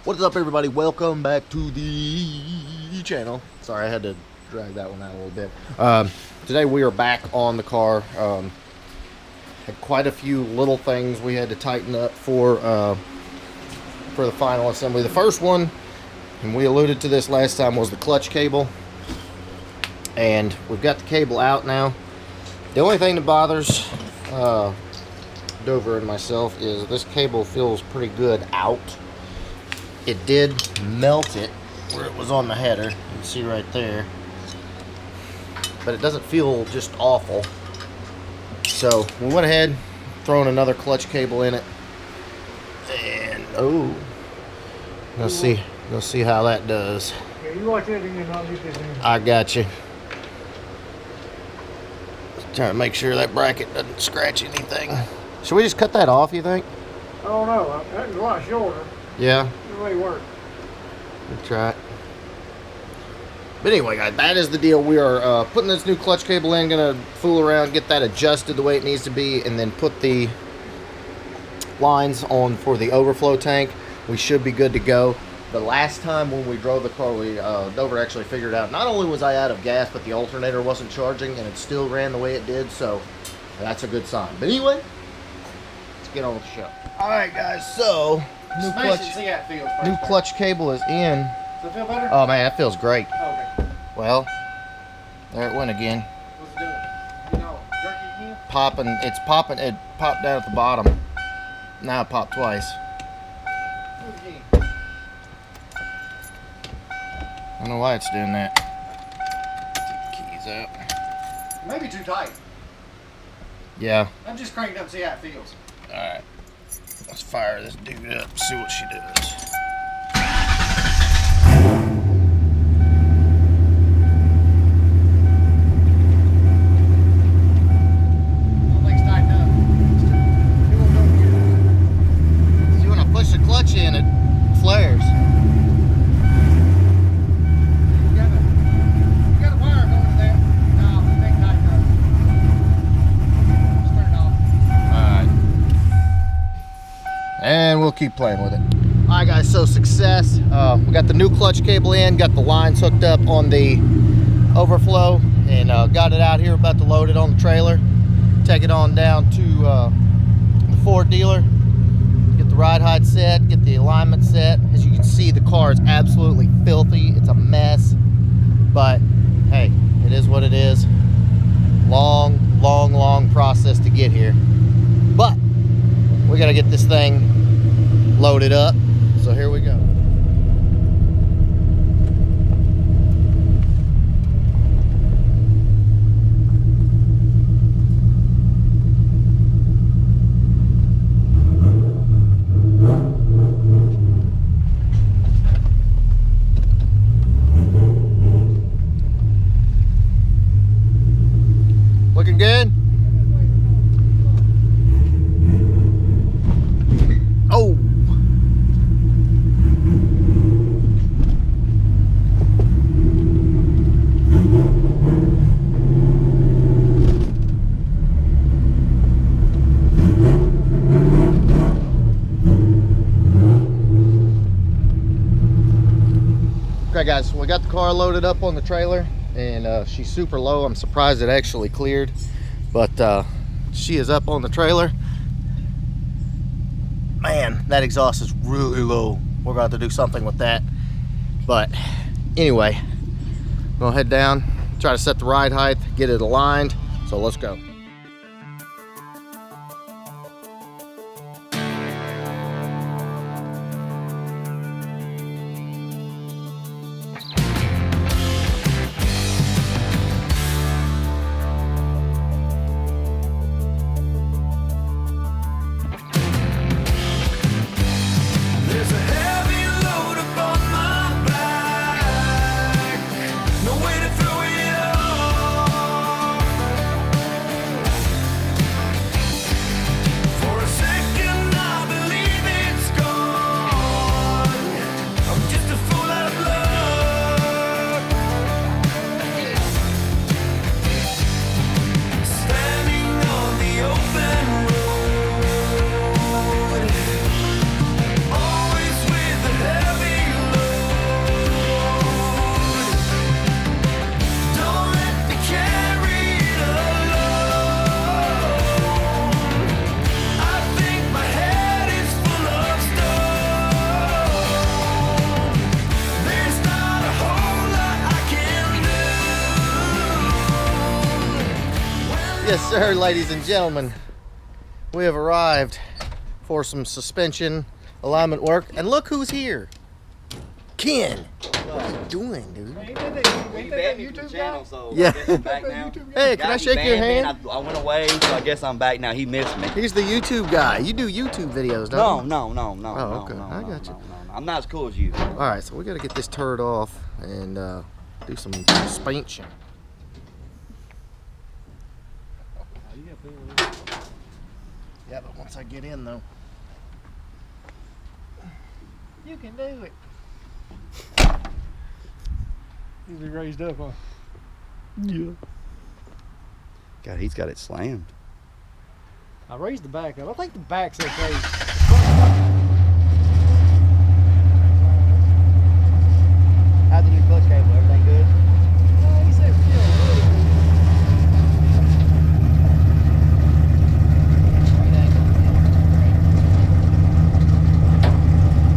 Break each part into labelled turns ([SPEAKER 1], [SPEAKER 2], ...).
[SPEAKER 1] What is up, everybody? Welcome back to the channel. Sorry, I had to drag that one out a little bit. Today we are back on the car. Had quite a few little things we had to tighten up for the final assembly. The first one, and we alluded to this last time, was the clutch cable. And we've got the cable out now. The only thing that bothers Dover and myself is this cable feels pretty good out. It did melt it where it was on the header. You can see right there. But it doesn't feel just awful. So we went ahead, throwing another clutch cable in it. And let's see how that does.
[SPEAKER 2] Yeah, you watch that again, I'll get this in.
[SPEAKER 1] I got you. Trying to make sure that bracket doesn't scratch anything. Should we just cut that off, you think?
[SPEAKER 2] I don't know. That was a lot shorter.
[SPEAKER 1] Yeah.
[SPEAKER 2] It really worked.
[SPEAKER 1] We'll try it. But anyway, guys, that is the deal. We are putting this new clutch cable in, gonna fool around, get that adjusted the way it needs to be, and then put the lines on for the overflow tank. We should be good to go. The last time when we drove the car, Dover actually figured out not only was I out of gas, but the alternator wasn't charging, and it still ran the way it did, so that's a good sign. But anyway, let's get on with the show. All right, guys, so new clutch cable is in.
[SPEAKER 2] Does it feel better?
[SPEAKER 1] Oh man, that feels great.
[SPEAKER 2] Okay.
[SPEAKER 1] Well, there it went again.
[SPEAKER 2] What's it doing? You know, jerky again?
[SPEAKER 1] Popping, it's popping. It popped down at the bottom. Now it popped twice.
[SPEAKER 2] Do it again.
[SPEAKER 1] I don't know why it's doing that. Take the keys out.
[SPEAKER 2] Maybe too tight.
[SPEAKER 1] Yeah.
[SPEAKER 2] I'm just cranked up and see how it feels.
[SPEAKER 1] All right. Let's fire this dude up. See what she does. See, when I push the clutch in, it flares.
[SPEAKER 2] You got a wire going to there. No, it ain't tight enough. Just turn it off.
[SPEAKER 1] Alright. And we'll keep playing with it. Alright guys, so success. We got the new clutch cable in, got the lines hooked up on the overflow, and got it out here, about to load it on the trailer. Take it on down to the Ford dealer. Get the ride height set, get the alignment set. As you can see, the car is absolutely filthy. It's a mess. But hey, it is what it is. Long process to get here. But we gotta get this thing loaded up. So here we go. Looking good? Oh! Okay guys, so we got the car loaded up on the trailer, and she's super low. I'm surprised it actually cleared, but she is up on the trailer. Man, that exhaust is really low. We're going to have to do something with that. But anyway, we'll head down, try to set the ride height, get it aligned. So let's go. Yes, sir, ladies and gentlemen. We have arrived for some suspension alignment work. And look who's here. Ken. What you doing, dude?
[SPEAKER 2] Ain't that YouTube guy?
[SPEAKER 3] So
[SPEAKER 1] Yeah.
[SPEAKER 3] I guess I'm back now.
[SPEAKER 1] Hey, can I shake your hand?
[SPEAKER 3] I went away, so I guess I'm back now. He missed me.
[SPEAKER 1] He's the YouTube guy. You do YouTube videos, don't you?
[SPEAKER 3] No.
[SPEAKER 1] Oh, okay. I got you.
[SPEAKER 3] No. I'm not as cool as you.
[SPEAKER 1] All right, so we got to get this turd off and do some suspension. Yeah, but once I get in, though,
[SPEAKER 2] You can do it. Is he raised up, huh?
[SPEAKER 1] yeah.
[SPEAKER 3] God, he's got it slammed.
[SPEAKER 2] I raised the back up. I think the back's okay.
[SPEAKER 3] How's the new clutch cable? Everything good?
[SPEAKER 2] He said,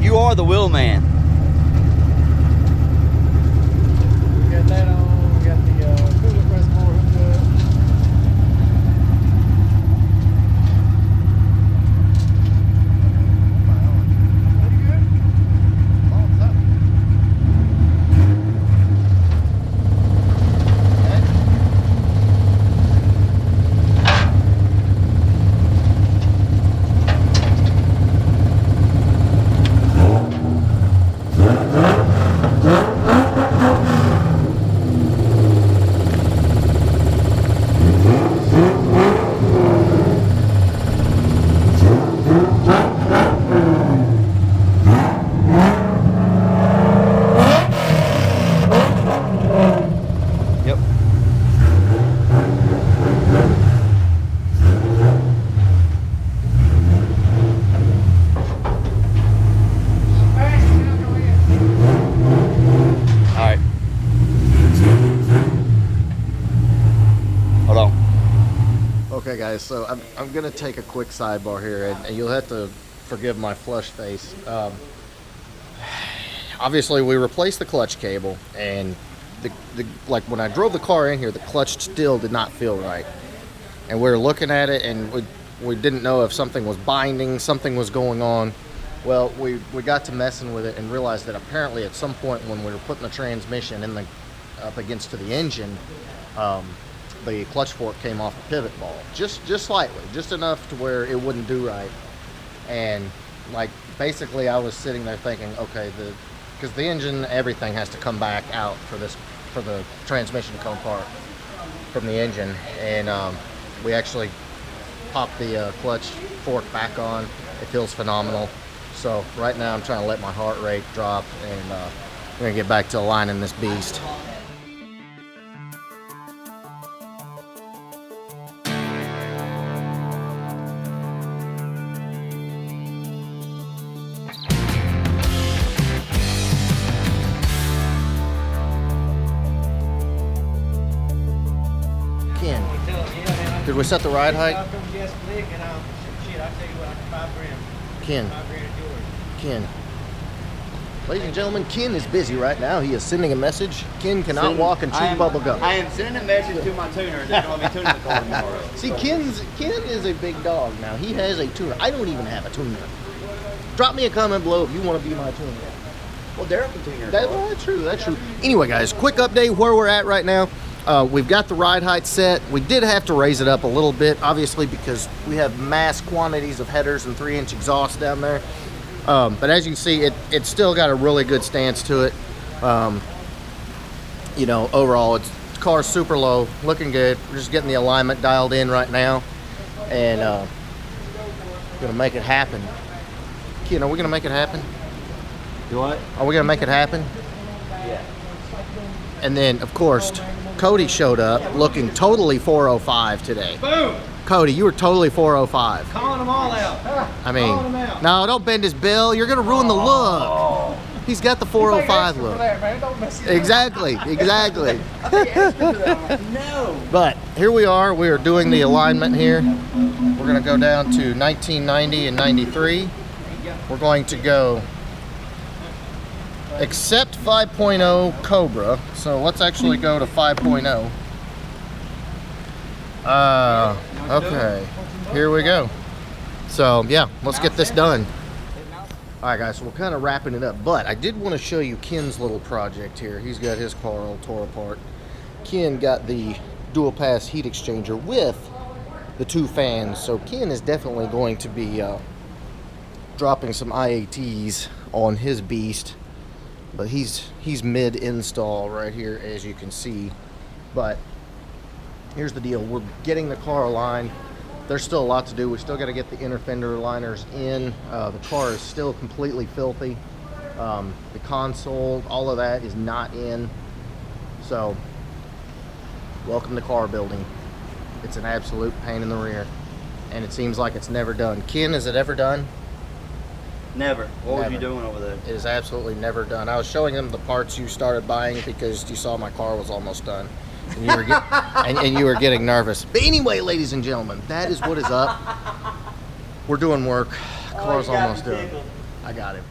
[SPEAKER 3] You are the wheel man.
[SPEAKER 2] we got that on. We got the coolant reservoir hooked up. Pretty good. Thumbs up.
[SPEAKER 3] Yep. All right. Hold on.
[SPEAKER 1] Okay, guys, so I'm going to take a quick sidebar here, and you'll have to forgive my flush face. Obviously, we replaced the clutch cable, and like when I drove the car in here, the clutch still did not feel right. And we were looking at it, and we didn't know if something was binding, something was going on. Well, we got to messing with it and realized that apparently at some point when we were putting the transmission in up against to the engine, the clutch fork came off the pivot ball, just slightly, just enough to where it wouldn't do right. And like basically, I was sitting there thinking, okay, because the engine, everything has to come back out for the transmission to come apart from the engine, and we actually popped the clutch fork back on. It feels phenomenal. So right now I'm trying to let my heart rate drop, and we're gonna get back to aligning this beast. Ken, did we set the ride height? Ken. Ken. Ladies and gentlemen, Ken is busy right now. He is sending a message. Ken cannot walk and chew bubble gum.
[SPEAKER 3] I am sending a message to my tuner that's going to be tuning the car tomorrow.
[SPEAKER 1] See, Ken is a big dog now. He has a tuner. I don't even have a tuner. Drop me a comment below if you want to be my tuner.
[SPEAKER 3] Well, Derek can tune your
[SPEAKER 1] Well,
[SPEAKER 3] car.
[SPEAKER 1] that's true. That's true. Anyway, guys, quick update where we're at right now. We've got the ride height set. We did have to raise it up a little bit, obviously, because we have mass quantities of headers and 3-inch exhaust down there. But as you can see, it's still got a really good stance to it. You know, overall, the car's super low, looking good. We're just getting the alignment dialed in right now, and gonna make it happen. Ken, are we gonna make it happen?
[SPEAKER 3] Do what?
[SPEAKER 1] Are we gonna make it happen?
[SPEAKER 3] Yeah.
[SPEAKER 1] And then, of course, Cody showed up looking totally 405 today.
[SPEAKER 2] Boom!
[SPEAKER 1] Cody, you were totally 405.
[SPEAKER 2] Calling them all out.
[SPEAKER 1] I
[SPEAKER 2] Calling them
[SPEAKER 1] mean,
[SPEAKER 2] out.
[SPEAKER 1] no, don't bend his bill. You're going to ruin the look. He's got the 405 look. Exactly.
[SPEAKER 3] No.
[SPEAKER 1] But here we are. We are doing the alignment here. We're going to go down to 1990 and 93. We're going to go except 5.0 Cobra. So let's actually go to 5.0. Okay. Here we go. So, yeah, let's get this done. All right, guys, so we're kind of wrapping it up, but I did want to show you Ken's little project here. He's got his car all tore apart. Ken got the dual pass heat exchanger with the 2 fans, so Ken is definitely going to be dropping some IATs on his beast, but he's mid-install right here, as you can see. But here's the deal. We're getting the car aligned. There's still a lot to do. We still got to get the inner fender liners in. The car is still completely filthy. The console, all of that is not in. So, welcome to car building. It's an absolute pain in the rear. And it seems like it's never done. Ken, is it ever done?
[SPEAKER 3] Never. What
[SPEAKER 1] Never.
[SPEAKER 3] were you doing over there?
[SPEAKER 1] It is absolutely never done. I was showing him the parts you started buying because you saw my car was almost done. And you were, and you were getting nervous. But anyway, ladies and gentlemen, that is what is up. We're doing work. Car's almost done. I got it.